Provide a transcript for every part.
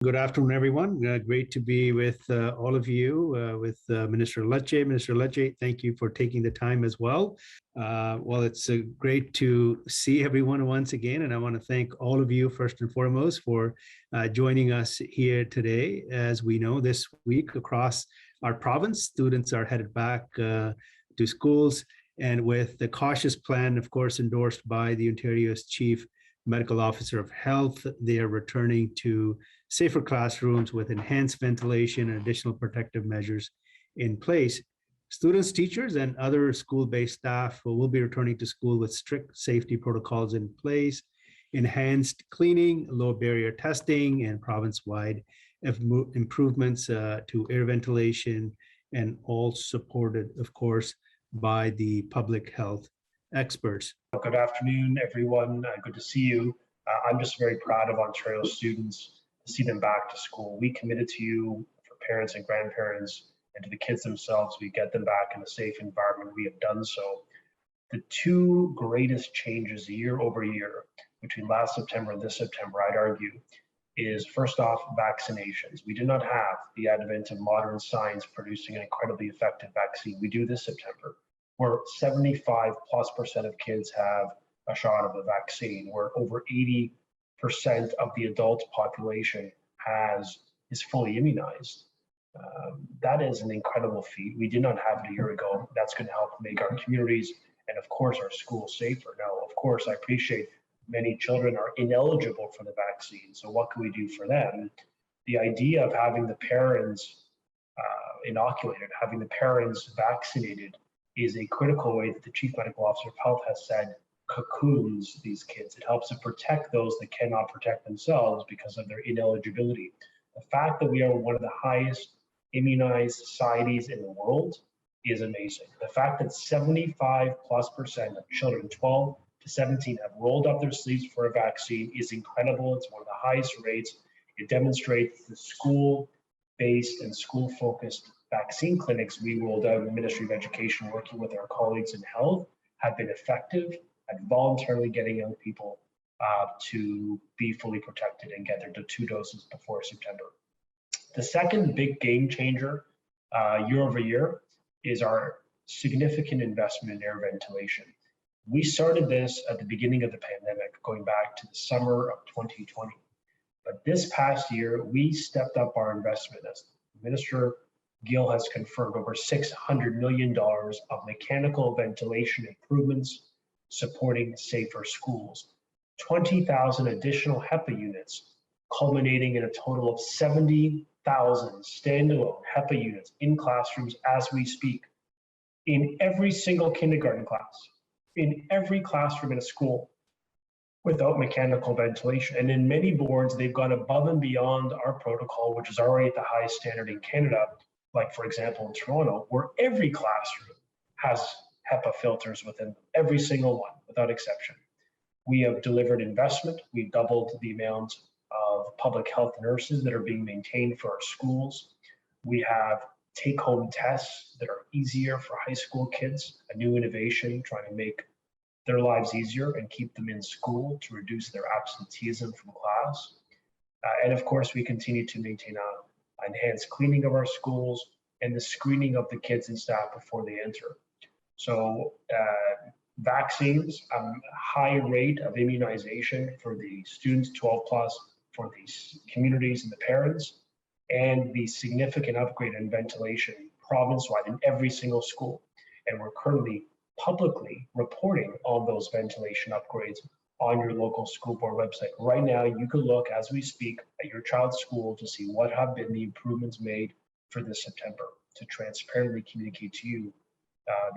Good afternoon, everyone. Great to be with all of you, with Minister Lecce. Minister Lecce, thank you for taking the time as well. Well, it's great to see everyone once again, and I want to thank all of you first and foremost for joining us here today. As we know, this week across our province, students are headed back to schools, and with the cautious plan, of course, endorsed by the Ontario's Chief Medical Officer of Health, they are returning to safer classrooms with enhanced ventilation and additional protective measures in place. Students, teachers, and other school-based staff will be returning to school with strict safety protocols in place, enhanced cleaning, low barrier testing, and province-wide improvements to air ventilation, and all supported, of course, by the public health experts. Good afternoon, everyone. Good to see you. I'm just very proud of Ontario students to see them back to school. We committed to you, for parents and grandparents, and to the kids themselves. We get them back in a safe environment. We have done so. The two greatest changes year over year between last September and this September, I'd argue, is first off, vaccinations. We did not have the advent of modern science producing an incredibly effective vaccine. We do this September, where 75+% of kids have a shot of the vaccine, where over 80% of the adult population is fully immunized. That is an incredible feat. We did not have it a year ago. That's going to help make our communities and, of course, our schools safer. Now, of course, I appreciate many children are ineligible for the vaccine. So what can we do for them? The idea of having the parents inoculated, having the parents vaccinated, is a critical way that the Chief Medical Officer of Health has said cocoons these kids. It helps to protect those that cannot protect themselves because of their ineligibility. The fact that we are one of the highest immunized societies in the world is amazing. The fact that 75+% of children 12 to 17 have rolled up their sleeves for a vaccine is incredible. It's one of the highest rates. It demonstrates the school-based and school-focused vaccine clinics we rolled out in the Ministry of Education, working with our colleagues in health, have been effective at voluntarily getting young people to be fully protected and get their 2 doses before September. The second big game changer year over year is our significant investment in air ventilation. We started this at the beginning of the pandemic, going back to the summer of 2020. But this past year, we stepped up our investment. As Minister Gill has confirmed, over $600 million of mechanical ventilation improvements supporting safer schools, 20,000 additional HEPA units, culminating in a total of 70,000 standalone HEPA units in classrooms as we speak, in every single kindergarten class, in every classroom in a school, without mechanical ventilation. And in many boards, they've gone above and beyond our protocol, which is already at the highest standard in Canada, like for example in Toronto, where every classroom has HEPA filters within them, every single one, without exception. We have delivered investment. We've doubled the amount of public health nurses that are being maintained for our schools. We have take-home tests that are easier for high school kids, a new innovation trying to make their lives easier and keep them in school to reduce their absenteeism from class. And of course, we continue to maintain enhanced cleaning of our schools and the screening of the kids and staff before they enter. So vaccines, high rate of immunization for the students 12+, for the communities and the parents, and the significant upgrade in ventilation province-wide in every single school. And we're currently publicly reporting on those ventilation upgrades on your local school board website. Right now, you can look as we speak at your child's school to see what have been the improvements made for this September, to transparently communicate to you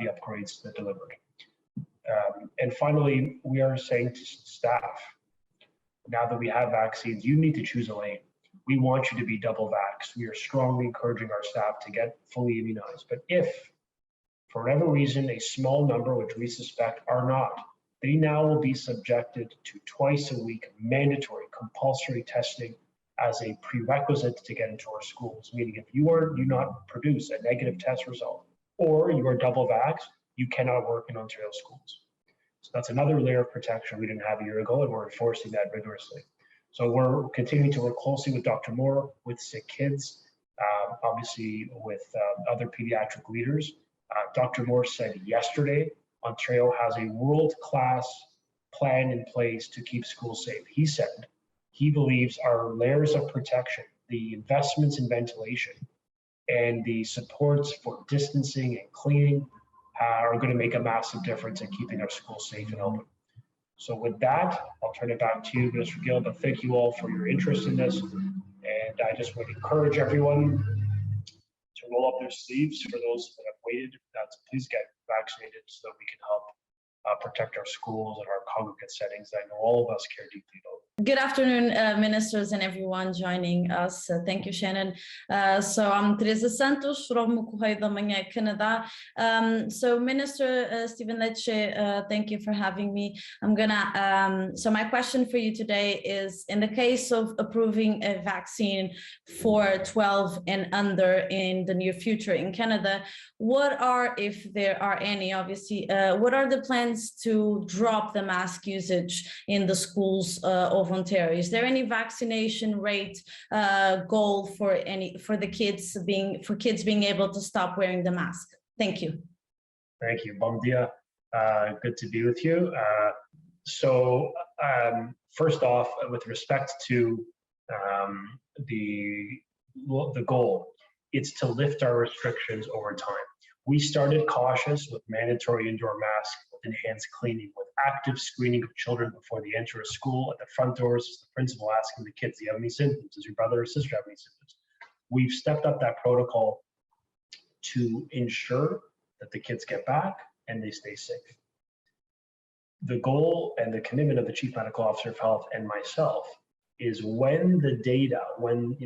the upgrades that delivered. And finally, we are saying to staff, now that we have vaccines, you need to choose a lane. We want you to be double vaxxed. We are strongly encouraging our staff to get fully immunized. But if, for whatever reason, a small number, which we suspect are not, they now will be subjected to twice a week mandatory compulsory testing as a prerequisite to get into our schools. Meaning if you do not produce a negative test result or you are double vaxxed, you cannot work in Ontario schools. So that's another layer of protection we didn't have a year ago, and we're enforcing that rigorously. So we're continuing to work closely with Dr. Moore, with sick kids, obviously with other pediatric leaders. Dr. Moore said yesterday, Ontario has a world-class plan in place to keep schools safe. He said he believes our layers of protection, the investments in ventilation, and the supports for distancing and cleaning are going to make a massive difference in keeping our schools safe and open. So with that, I'll turn it back to you, Minister Gill, but thank you all for your interest in this. And I just would encourage everyone to roll up their sleeves for those that have waited. Please get vaccinated so that we can help protect our schools and our congregate settings that I know all of us care deeply about. Good afternoon, ministers and everyone joining us. Thank you, Shannon. So I'm Teresa Santos from Correio da Manhã Canadá. So Minister Stephen Lecce, thank you for having me. So my question for you today is, in the case of approving a vaccine for 12 and under in the near future in Canada, what are, if there are any, obviously, what are the plans to drop the mask usage in the schools of Ontario? Is there any vaccination rate goal for the kids being able to stop wearing the mask? Thank you. Thank you. Bom dia. Good to be with you. So first off, with respect to the goal, it's to lift our restrictions over time. We started cautious with mandatory indoor masks, with enhanced cleaning, with active screening of children before they enter a school. At the front doors, the principal asking the kids, do you have any symptoms? Does your brother or sister have any symptoms? We've stepped up that protocol to ensure that the kids get back and they stay safe. The goal and the commitment of the Chief Medical Officer of Health and myself is when the data, when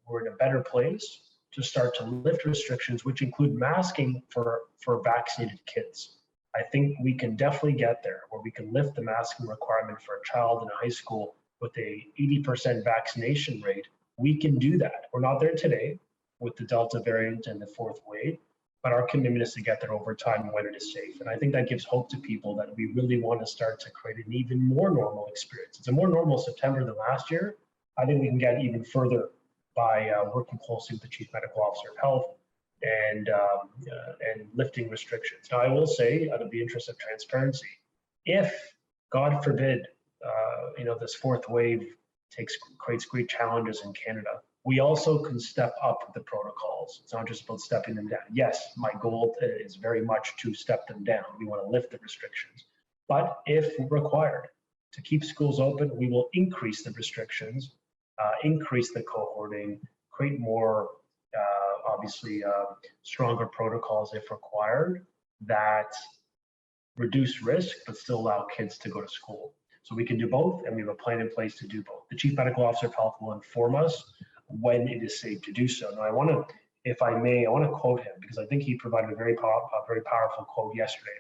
we're in a better place, to start to lift restrictions, which include masking for vaccinated kids. I think we can definitely get there, where we can lift the masking requirement for a child in a high school with a 80% vaccination rate. We can do that. We're not there today with the Delta variant and the fourth wave, but our commitment is to get there over time when it is safe. And I think that gives hope to people that we really want to start to create an even more normal experience. It's a more normal September than last year. I think we can get even further by working closely with the Chief Medical Officer of Health and lifting restrictions. Now, I will say, out of the interest of transparency, if, God forbid, this fourth wave creates great challenges in Canada, we also can step up the protocols. It's not just about stepping them down. Yes, my goal is very much to step them down. We want to lift the restrictions. But if required to keep schools open, we will increase the restrictions, increase the cohorting, create more, obviously, stronger protocols if required that reduce risk but still allow kids to go to school. So we can do both, and we have a plan in place to do both. The Chief Medical Officer of Health will inform us when it is safe to do so. Now, I want to quote him, because I think he provided a very powerful quote yesterday.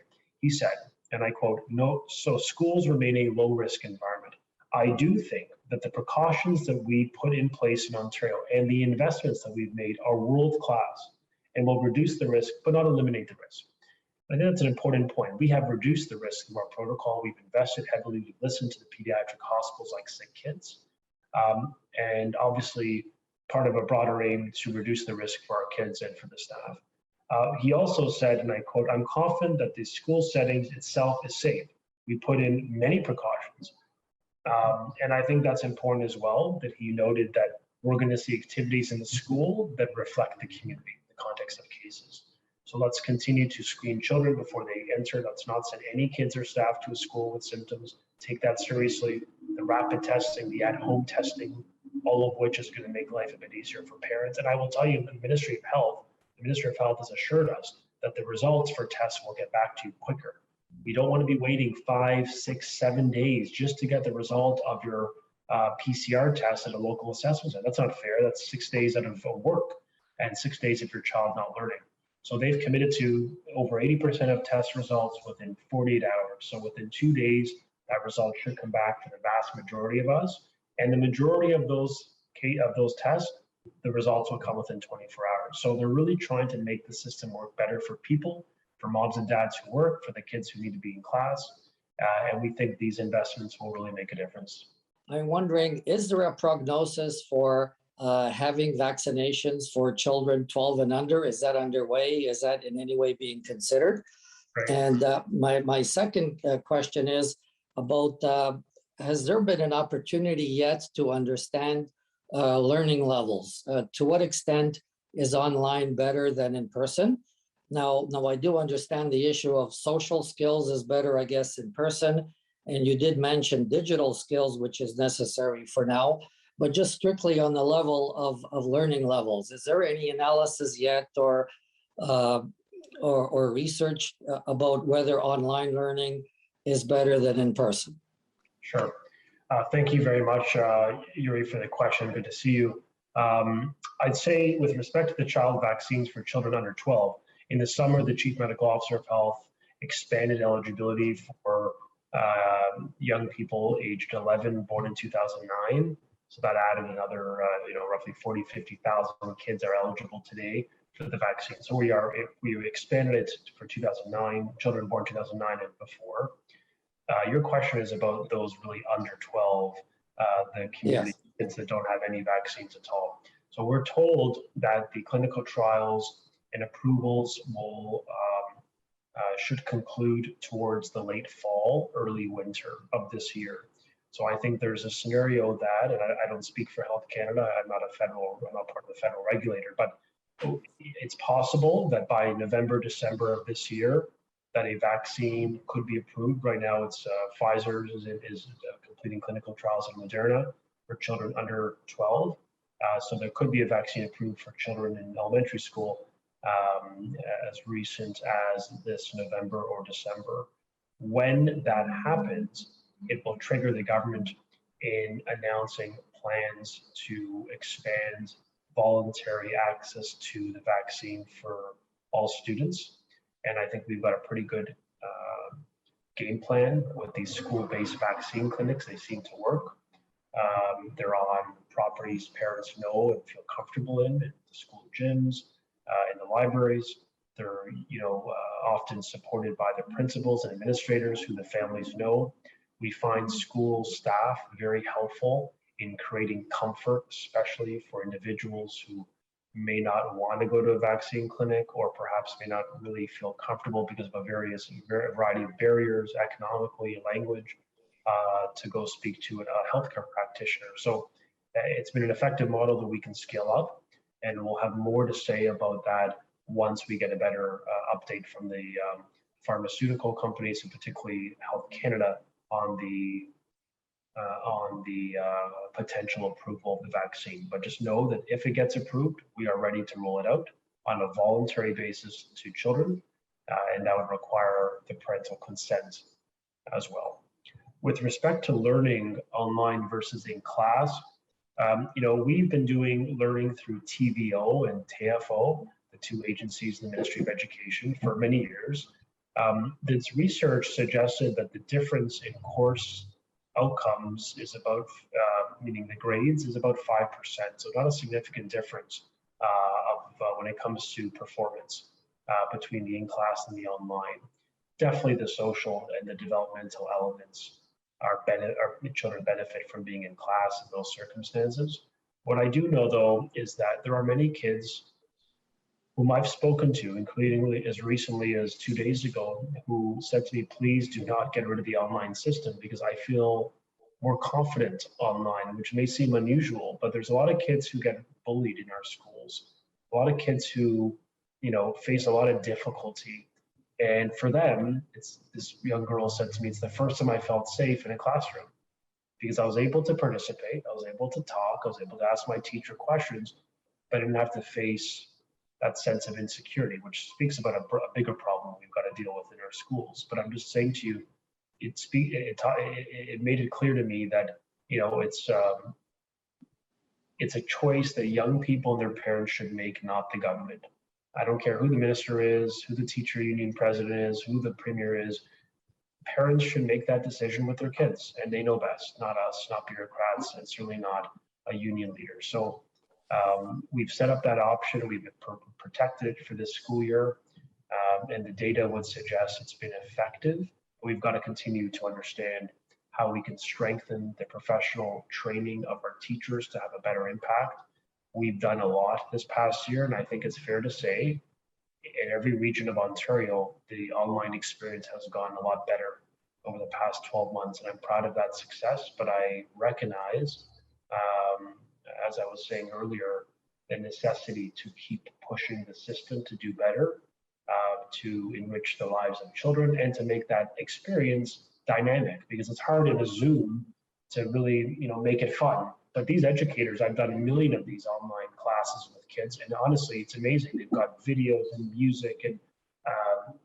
He said, and I quote, so schools remain a low-risk environment. I do think that the precautions that we put in place in Ontario and the investments that we've made are world-class and will reduce the risk, but not eliminate the risk. I think that's an important point. We have reduced the risk of our protocol. We've invested heavily. We've listened to the pediatric hospitals like sick kids. And obviously, part of a broader aim to reduce the risk for our kids and for the staff. He also said, and I quote, I'm confident that the school settings itself is safe. We put in many precautions. And I think that's important as well, that he noted that we're going to see activities in the school that reflect the community, the context of cases. So let's continue to screen children before they enter. Let's not send any kids or staff to a school with symptoms. Take that seriously. The rapid testing, the at-home testing, all of which is going to make life a bit easier for parents. And I will tell you, the Ministry of Health has assured us that the results for tests will get back to you quicker. We don't want to be waiting 5, 6, 7 days just to get the result of your PCR test at a local assessment center. That's not fair. That's 6 days out of work and 6 days of your child not learning. So they've committed to over 80% of test results within 48 hours. So within 2 days, that result should come back for the vast majority of us. And the majority of those tests, the results will come within 24 hours. So they're really trying to make the system work better for people, for moms and dads who work, for the kids who need to be in class. And we think these investments will really make a difference. I'm wondering, is there a prognosis for having vaccinations for children 12 and under? Is that underway? Is that in any way being considered? Right. And my second question is about, has there been an opportunity yet to understand learning levels? To what extent is online better than in person? Now, I do understand the issue of social skills is better, I guess, in person. And you did mention digital skills, which is necessary for now. But just strictly on the level of learning levels, is there any analysis yet or research about whether online learning is better than in person? Sure. Thank you very much, Yuri, for the question. Good to see you. I'd say with respect to the child vaccines for children under 12, in the summer, the Chief Medical Officer of Health expanded eligibility for young people aged 11, born in 2009. So that added another, roughly 40, 50,000 kids are eligible today for the vaccine. So we expanded it for 2009, children born 2009 and before. Your question is about those really under 12, the community kids that don't have any vaccines at all. So we're told that the clinical trials and approvals will should conclude towards the late fall, early winter of this year. So I think there's a scenario that, and I don't speak for Health Canada, I'm not part of the federal regulator, but it's possible that by November, December of this year, that a vaccine could be approved. Right now, it's Pfizer is completing clinical trials in Moderna for children under 12. So there could be a vaccine approved for children in elementary school as recent as this November or December. When that happens, it will trigger the government in announcing plans to expand voluntary access to the vaccine for all students. And I think we've got a pretty good game plan with these school-based vaccine clinics. They seem to work. They're on properties parents know and feel comfortable in the school gyms, in the libraries. They're often supported by the principals and administrators who the families know. We find school staff very helpful in creating comfort, especially for individuals who may not want to go to a vaccine clinic or perhaps may not really feel comfortable because of a variety of barriers, economically, language, to go speak to a healthcare practitioner. So it's been an effective model that we can scale up, and we'll have more to say about that once we get a better update from the pharmaceutical companies, and particularly Health Canada, on the potential approval of the vaccine. But just know that if it gets approved, we are ready to roll it out on a voluntary basis to children, and that would require the parental consent as well. With respect to learning online versus in class, we've been doing learning through TVO and TFO, the two agencies in the Ministry of Education, for many years. This research suggested that the difference in course outcomes is about, meaning the grades, is about 5%. So not a significant difference when it comes to performance between the in-class and the online. Definitely the social and the developmental elements our children benefit from being in class in those circumstances. What I do know, though, is that there are many kids whom I've spoken to, including as recently as 2 days ago, who said to me, please do not get rid of the online system because I feel more confident online, which may seem unusual, but there's a lot of kids who get bullied in our schools, a lot of kids who, face a lot of difficulty. And for them, this young girl said to me, it's the first time I felt safe in a classroom because I was able to participate, I was able to talk, I was able to ask my teacher questions, but I didn't have to face that sense of insecurity, which speaks about a bigger problem we've got to deal with in our schools. But I'm just saying to you, it made it clear to me that it's a choice that young people and their parents should make, not the government. I don't care who the minister is, who the teacher union president is, who the premier is. Parents should make that decision with their kids, and they know best, not us, not bureaucrats, and certainly not a union leader. So we've set up that option. We've protected it for this school year, and the data would suggest it's been effective. We've got to continue to understand how we can strengthen the professional training of our teachers to have a better impact. We've done a lot this past year, and I think it's fair to say in every region of Ontario, the online experience has gone a lot better over the past 12 months, and I'm proud of that success. But I recognize, as I was saying earlier, the necessity to keep pushing the system to do better, to enrich the lives of children, and to make that experience dynamic, because it's hard in a Zoom to really, make it fun. But these educators, I've done a million of these online classes with kids, and honestly, it's amazing. They've got videos and music and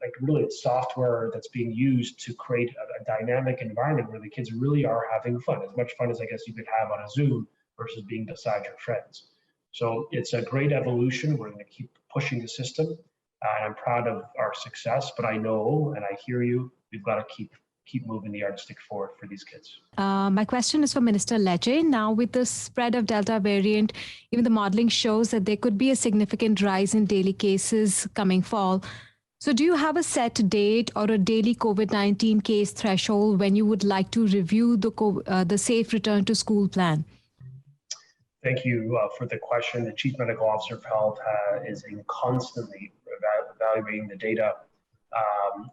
like really software that's being used to create a dynamic environment where the kids really are having fun, as much fun as I guess you could have on a Zoom versus being beside your friends. So it's a great evolution. We're going to keep pushing the system, and I'm proud of our success. But I know, and I hear you, we've got to keep moving the yardstick forward for these kids. My question is for Minister Lecce. Now, with the spread of Delta variant, even the modeling shows that there could be a significant rise in daily cases coming fall. So do you have a set date or a daily COVID-19 case threshold when you would like to review the safe return to school plan? Thank you for the question. The Chief Medical Officer of Health is constantly evaluating the data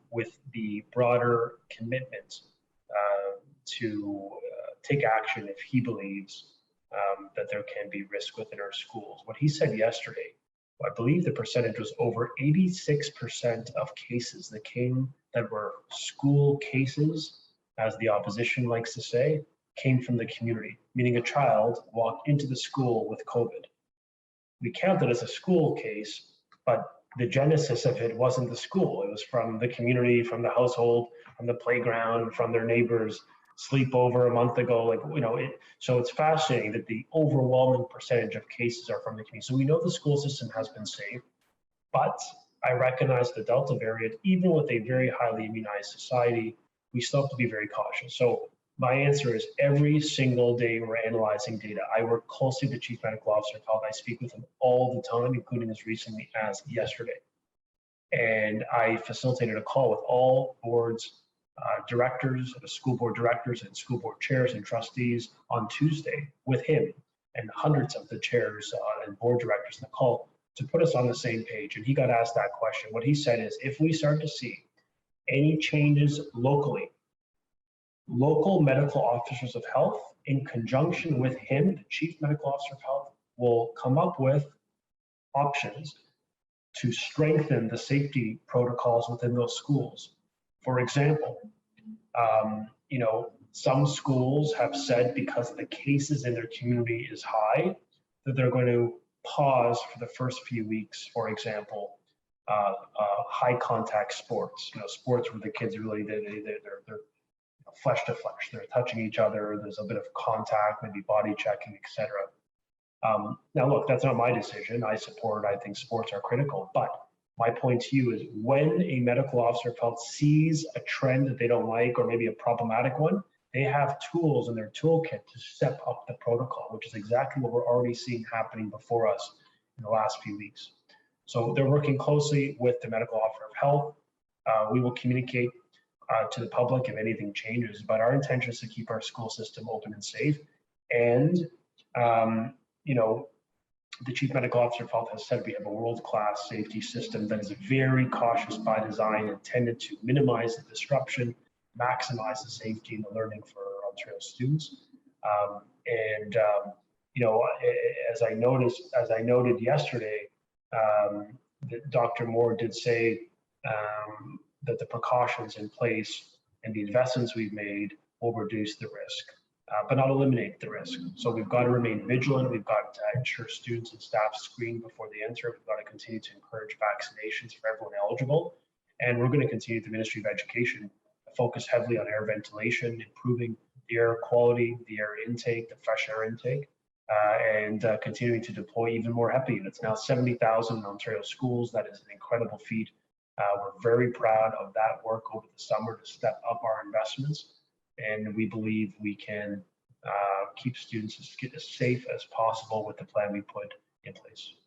with the broader commitment to take action if he believes that there can be risk within our schools. What he said yesterday, I believe the percentage was over 86% of cases that were school cases, as the opposition likes to say, came from the community, meaning a child walked into the school with COVID. We count it as a school case, but the genesis of it wasn't the school. It was from the community, from the household, from the playground, from their neighbors' sleepover a month ago. So it's fascinating that the overwhelming percentage of cases are from the community. So we know the school system has been safe, but I recognize the Delta variant, even with a very highly immunized society, we still have to be very cautious. So my answer is every single day we're analyzing data. I work closely with the Chief Medical Officer of Health. I speak with him all the time, including as recently as yesterday. And I facilitated a call with all boards, directors, school board directors and school board chairs and trustees on Tuesday with him and hundreds of the chairs and board directors in the call to put us on the same page. And he got asked that question. What he said is, if we start to see any changes locally, local medical officers of health, in conjunction with him, the Chief Medical Officer of Health, will come up with options to strengthen the safety protocols within those schools. For example, some schools have said because the cases in their community is high, that they're going to pause for the first few weeks, for example, high contact sports, sports where the kids really, they're flesh to flesh, they're touching each other, there's a bit of contact, maybe body checking, etc. Now look, that's not my decision. I think sports are critical, but my point to you is when a medical officer of health sees a trend that they don't like, or maybe a problematic one, they have tools in their toolkit to step up the protocol, which is exactly what we're already seeing happening before us in the last few weeks. So they're working closely with the medical officer of health. We will communicate to the public if anything changes, but our intention is to keep our school system open and safe. And, the Chief Medical Officer of Health has said we have a world-class safety system that is very cautious by design, intended to minimize the disruption, maximize the safety and the learning for Ontario students. As I noted yesterday, Dr. Moore did say that the precautions in place and the investments we've made will reduce the risk, but not eliminate the risk. So we've got to remain vigilant. We've got to ensure students and staff screen before they enter. We've got to continue to encourage vaccinations for everyone eligible. And we're going to continue the Ministry of Education to focus heavily on air ventilation, improving the air quality, the air intake, the fresh air intake, and continuing to deploy even more HEPA units. Now 70,000 in Ontario schools. That is an incredible feat. We're very proud of that work over the summer to step up our investments, and we believe we can keep students as safe as possible with the plan we put in place.